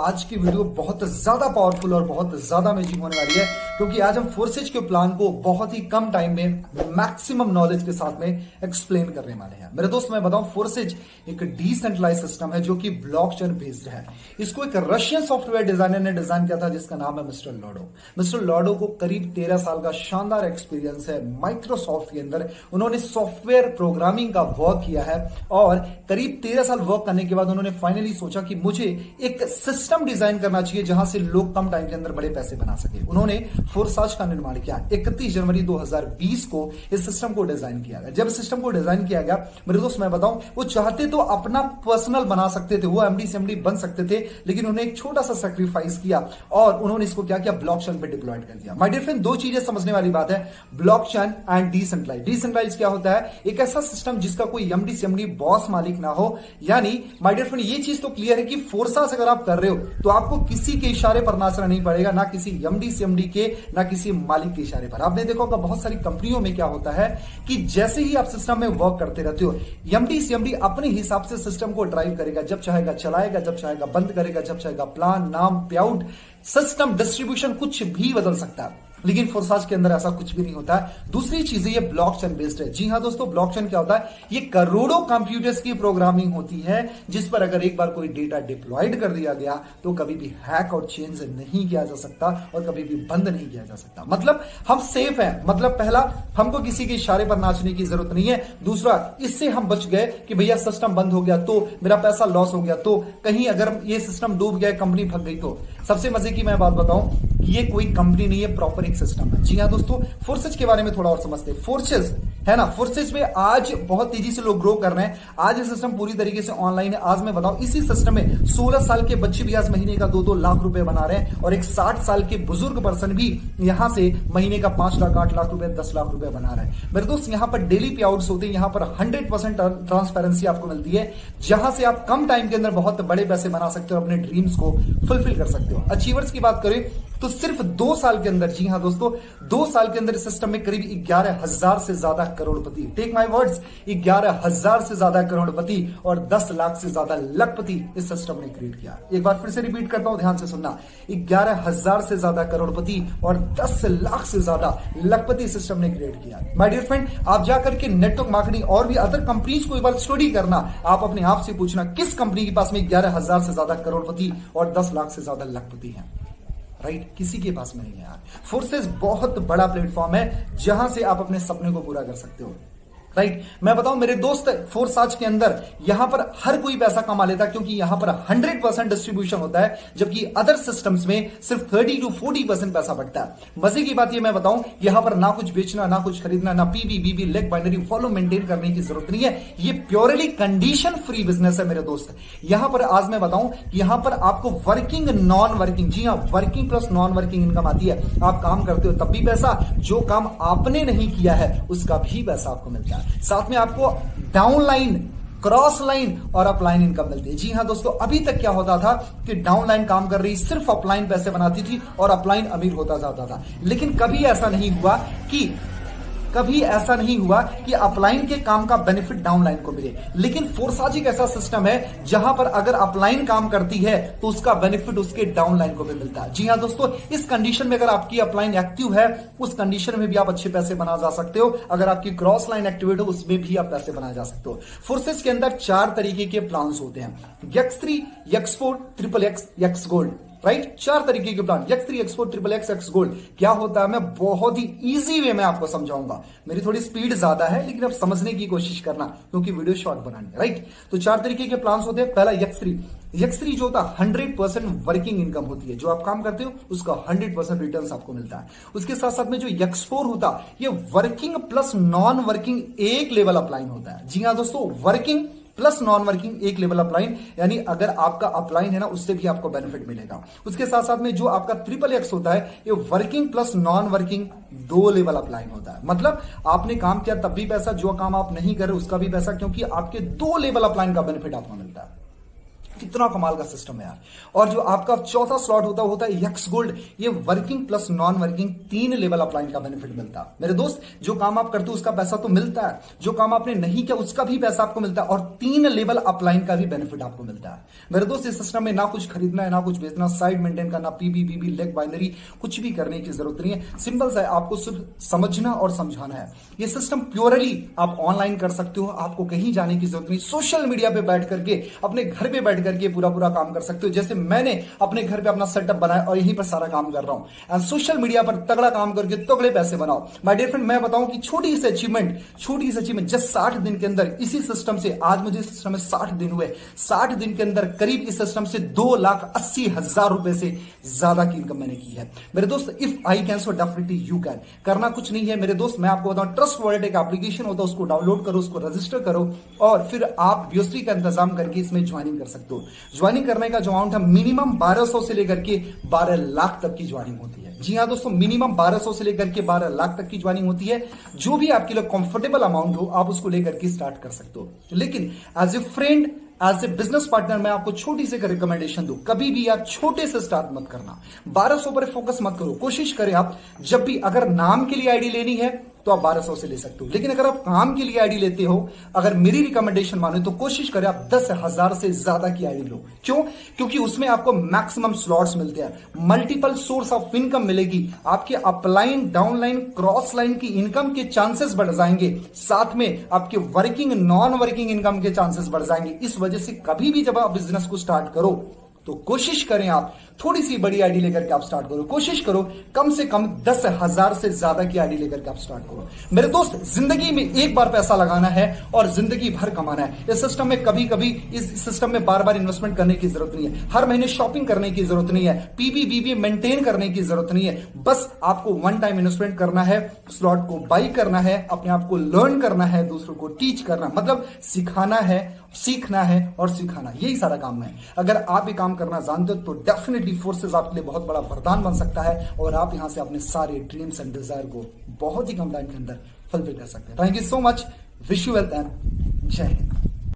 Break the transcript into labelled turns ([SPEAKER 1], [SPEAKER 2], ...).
[SPEAKER 1] आज की वीडियो बहुत ज्यादा पावरफुल और बहुत ज्यादा अमेजिंग होने वाली है, क्योंकि आज हम फोर्सेज के प्लान को बहुत ही कम टाइम में मैक्सिमम नॉलेज के साथ में एक्सप्लेन करने वाले हैं। मेरे दोस्त मैं बताऊं, फोर्सेज एक डिसेंट्रलाइज सिस्टम है जो कि ब्लॉकचेन बेस्ड है। इसको एक रशियन सॉफ्टवेयर डिजाइनर ने डिजाइन किया था जिसका नाम है मिस्टर लॉडो। मिस्टर लॉडो को करीब 13 साल का शानदार एक्सपीरियंस है माइक्रोसॉफ्ट के अंदर। उन्होंने सॉफ्टवेयर प्रोग्रामिंग का वर्क किया है और करीब 13 साल वर्क करने के बाद उन्होंने फाइनली सोचा कि मुझे एक सिस्टम डिजाइन करना चाहिए जहां से लोग कम टाइम के अंदर बड़े पैसे बना सके। उन्होंने फोर्साज का निर्माण किया। 31 जनवरी 2020 को इस सिस्टम को डिजाइन किया गया। जब सिस्टम को डिजाइन किया गया, मेरे दोस्त मैं बताऊं, वो चाहते तो अपना पर्सनल बना सकते थे, वो एमडी सीएमडी बन सकते थे, लेकिन उन्होंने एक छोटा सा सैक्रिफाइस किया और उन्होंने इसको क्या किया, ब्लॉकचेन पे डिप्लॉयड कर दिया। माय डियर फ्रेंड, दो चीजें समझने वाली बात है, ब्लॉकचेन एंड डिसेंट्रलाइज। डिसेंट्रलाइज क्या होता है? एक ऐसा सिस्टम जिसका कोई एमडी सीएमडी बॉस मालिक ना हो। यानी माय डियर फ्रेंड, ये चीज तो क्लियर है कि फोर्सास अगर आप कर रहे हो तो आपको किसी के इशारे पर नाचना नहीं पड़ेगा, ना किसी एमडी सीएमडी के, ना किसी मालिक के इशारे पर। आपने देखा होगा बहुत सारी कंपनियों में क्या होता है कि जैसे ही आप सिस्टम में वर्क करते रहते हो, एमडी सीएमडी अपने हिसाब से सिस्टम को ड्राइव करेगा, जब चाहेगा चलाएगा, जब चाहेगा बंद करेगा, जब चाहेगा प्लान, नाम, पे आउट, सिस्टम डिस्ट्रीब्यूशन कुछ भी बदल सकता है। लेकिन फोर्साज के अंदर ऐसा कुछ भी नहीं होता है। दूसरी चीज ये ब्लॉकचेन बेस्ड है। जी हां दोस्तों, ब्लॉकचेन क्या होता है? ये करोड़ों कंप्यूटर्स की प्रोग्रामिंग होती है जिस पर अगर एक बार कोई डेटा डिप्लॉयड कर दिया गया तो कभी भी हैक और चेंज नहीं किया जा सकता और कभी भी बंद नहीं किया जा सकता। मतलब हम सेफ हैं। मतलब पहला, हमको किसी के इशारे पर नाचने की जरूरत नहीं है। दूसरा, इससे हम बच गए कि भैया सिस्टम बंद हो गया तो मेरा पैसा लॉस हो गया, तो कहीं अगर ये सिस्टम डूब गया, कंपनी फंस गई तो। सबसे मजे की मैं बात बताऊं, ये कोई कंपनी नहीं है, प्रॉपर एक सिस्टम है। जी हां दोस्तों, फोर्सेज के बारे में थोड़ा और समझते हैं। फोर्सेज है ना, फोर्सेज में आज बहुत तेजी से लोग ग्रो कर रहे हैं। आज ये सिस्टम पूरी तरीके से ऑनलाइन है। आज मैं बताऊं, इसी सिस्टम में 16 साल के बच्चे भी आज महीने का 2-2 लाख रुपए बना रहे हैं और एक 60 साल के बुजुर्ग पर्सन भी यहां से महीने का 5 लाख, 8 लाख रुपए, 10 लाख रुपए बना रहे हैं। मेरे दोस्त, यहां पर डेली पे आउट्स होते हैं। यहां पर 100% ट्रांसपेरेंसी आपको मिलती है, जहां से आप कम टाइम के अंदर बहुत बड़े पैसे बना सकते हो, अपने ड्रीम्स को फुलफिल कर सकते हो। अचीवर्स की बात करें तो सिर्फ 2 साल के अंदर, जी हां दोस्तों, 2 साल के अंदर इस सिस्टम में करीब 11,000 से ज्यादा करोड़पति, टेक माय वर्ड्स, 11,000 से ज्यादा करोड़पति और 10 लाख से ज्यादा लखपति इस सिस्टम ने क्रिएट किया। एक बार फिर से रिपीट करता हूं, ध्यान से सुनना, 11,000 से ज्यादा करोड़पति और 10 लाख से ज्यादा लखपति सिस्टम ने क्रिएट किया। माय डियर फ्रेंड, आप जाकर के नेटवर्क मार्केटिंग और भी अदर कंपनीज को एक बार स्टडी करना। आप अपने आप से पूछना, किस कंपनी के पास में 11,000 से ज्यादा करोड़पति और 10 लाख से ज्यादा लखपति हैं? राइट, किसी के पास में नहीं है यार। फोर्सेज बहुत बड़ा प्लेटफॉर्म है जहां से आप अपने सपने को पूरा कर सकते हो। राइट, मैं बताऊं मेरे दोस्त, फोर्साज के अंदर यहां पर हर कोई पैसा कमा लेता है, क्योंकि यहां पर 100% डिस्ट्रीब्यूशन होता है, जबकि अदर सिस्टम्स में सिर्फ 30 to 40% पैसा बढ़ता है। मजे की बात ये मैं बताऊं, यहां पर ना कुछ बेचना, ना कुछ खरीदना, ना पीबी बीबी लेग बाइनरी फॉलो मेंटेन करने की जरूरत नहीं है। ये प्योरली कंडीशन फ्री बिजनेस है मेरे दोस्त। यहां पर आज मैं बताऊं, यहां पर आपको वर्किंग, नॉन वर्किंग, जी हां, working plus non working income आती है। आप काम करते हो तब भी पैसा, जो काम आपने नहीं किया है उसका भी पैसा आपको मिलता है। साथ में आपको डाउनलाइन, क्रॉस लाइन और अपलाइन इनकम मिलती है। जी हां दोस्तों, अभी तक क्या होता था कि डाउनलाइन काम कर रही सिर्फ अपलाइन पैसे बनाती थी और अपलाइन अमीर होता जाता था। लेकिन कभी ऐसा नहीं हुआ कि अपलाइन के काम का बेनिफिट डाउनलाइन को मिले। लेकिन फोर्साज एक ऐसा सिस्टम है जहां पर अगर अपलाइन काम करती है तो उसका बेनिफिट उसके डाउनलाइन को भी मिलता है। जी हां दोस्तों, इस कंडीशन में अगर आपकी अपलाइन एक्टिव है, उस कंडीशन में भी आप अच्छे पैसे बना जा सकते हो। अगर आपकी क्रॉस लाइन एक्टिवेट हो, उसमें भी आप पैसे बना जा सकते हो। फोर्सेज के अंदर 4 तरीके के प्लान्स होते हैं, X3, X4, XXX, X gold. Right, 4 तरीके के plan, X3, X4, XXX, X gold. क्या होता है मैं बहुत ही इजी वे में आपको समझाऊंगा। मेरी थोड़ी स्पीड ज्यादा है, लेकिन आप समझने की कोशिश करना, क्योंकि वीडियो शॉर्ट बनानी है। राइट, तो 4 तरीके के प्लान्स होते हैं। पहला X3 जो होता है 100% वर्किंग इनकम होती है। जो आप काम करते हो उसका 100% रिटर्न आपको मिलता है। उसके साथ साथ में जो X4 होता है, ये वर्किंग प्लस नॉन वर्किंग एक लेवल अपलाइन होता है। जी हाँ दोस्तों, वर्किंग प्लस नॉन वर्किंग एक लेवल अपलाइन, यानी अगर आपका अपलाइन है ना, उससे भी आपको बेनिफिट मिलेगा। उसके साथ साथ में जो आपका XXX होता है, ये working plus non working 2 level upline होता है। मतलब आपने काम किया तब भी पैसा, जो काम आप नहीं कर रहे उसका भी पैसा, क्योंकि आपके 2 लेवल अपलाइन का बेनिफिट आपको मिलता है। कितना कमाल का सिस्टम है यार। और जो आपका चौथा स्लॉट होता है यक्स गोल्ड। ये working plus non working 3 level upline का बेनिफिट मिलता है मेरे दोस्त। जो काम आप करते हो उसका पैसा तो मिलता है, जो काम आपने नहीं किया उसका भी पैसा आपको मिलता है, और 3 लेवल अपलाइन का भी बेनिफिट आपको मिलता है मेरे दोस्त। इस सिस्टम में ना कुछ खरीदना है, ना कुछ बेचना, साइड मेंटेन करना, पीबी लेग बाइनरी कुछ भी करने की जरूरत नहीं है। सिंपल सा है, आपको सिर्फ समझना और समझाना है। ये सिस्टम प्योरली आप ऑनलाइन कर सकते हो, आपको कहीं जाने की जरूरत नहीं। सोशल मीडिया पे बैठ करके, अपने घर पे बैठ करके पूरा काम कर सकते हो। जैसे मैंने अपने घर पे अपना सेटअप बनाया और यहीं पर सारा काम कर रहा हूं। एंड सोशल मीडिया पर तगड़ा काम करके तगड़े पैसे बनाओ। माय डियर फ्रेंड, मैं बताऊं कि छोटी सी अचीवमेंट जस्ट 60 दिन के अंदर इसी सिस्टम से, आज मुझे सिस्टम में 60 दिन हुए, 60 दिन के अंदर करीब इस सिस्टम से 2,80,000 रुपए से ज्यादा की इनकम मैंने की है मेरे दोस्त। If I can so definitely you can. करना कुछ नहीं है मेरे दोस्त, मैं आपको बताऊं, ट्रस्ट वॉलेट एक एप्लीकेशन होता है, उसको डाउनलोड करो, उसको रजिस्टर करो और फिर आप बीओसी का इंतजाम करके इसमें ज्वाइनिंग कर सकते हो। ज्वाइनिंग करने का जो अमाउंट है मिनिमम 1200 से लेकर के 12 लाख तक की ज्वाइनिंग होती है। जी हाँ दोस्तों, मिनिमम 1200 से लेकर के 12 लाख तक की ज्वाइनिंग होती है। जो भी आपके लिए कंफर्टेबल अमाउंट हो आप उसको लेकर के स्टार्ट कर सकते हो। लेकिन as a friend, as a business partner, मैं आपको छोटी सी रिकमेंडेशन दूं, कभी भी आप छोटे से स्टार्ट मत करना। 1200 पर फोकस मत करो। कोशिश करें आप जब भी, अगर नाम के लिए आईडी लेनी है तो आप 1200 से ले सकते हो, लेकिन अगर आप काम के लिए आईडी लेते हो, अगर मेरी रिकमेंडेशन मानो तो कोशिश करें आप 10,000 से ज्यादा की आईडी लो। क्यों? क्योंकि उसमें आपको मैक्सिमम स्लॉट्स मिलते हैं, मल्टीपल सोर्स ऑफ इनकम मिलेगी, आपके अपलाइन, डाउनलाइन, क्रॉस लाइन की इनकम के चांसेस बढ़ जाएंगे, साथ में आपके वर्किंग, नॉन वर्किंग इनकम के चांसेस बढ़ जाएंगे। इस वजह से कभी भी जब आप बिजनेस को स्टार्ट करो तो कोशिश करें आप थोड़ी सी बड़ी आईडी लेकर के आप स्टार्ट करो। कोशिश करो कम से कम 10,000 से ज्यादा की आईडी लेकर के आप स्टार्ट करो मेरे दोस्त। जिंदगी में एक बार पैसा लगाना है और जिंदगी भर कमाना है। इस सिस्टम में कभी कभी, इस सिस्टम में बार बार इन्वेस्टमेंट करने की जरूरत नहीं है, हर महीने शॉपिंग करने की जरूरत नहीं है, पीबी मेंटेन करने की जरूरत नहीं है। बस आपको वन टाइम इन्वेस्टमेंट करना है, स्लॉट को बाई करना है, अपने आप को लर्न करना है, दूसरों को टीच करना, मतलब सिखाना है, सीखना है और सिखाना, यही सारा काम है। अगर आप ये काम करना जानते हो तो डेफिनेटली फोर्सेस आपके लिए बहुत बड़ा वरदान बन सकता है और आप यहां से अपने सारे ड्रीम्स एंड डिजायर को बहुत ही कम टाइम के अंदर फुलफिल कर सकते हैं। Thank you so much, wish you wealth and जय हिंद।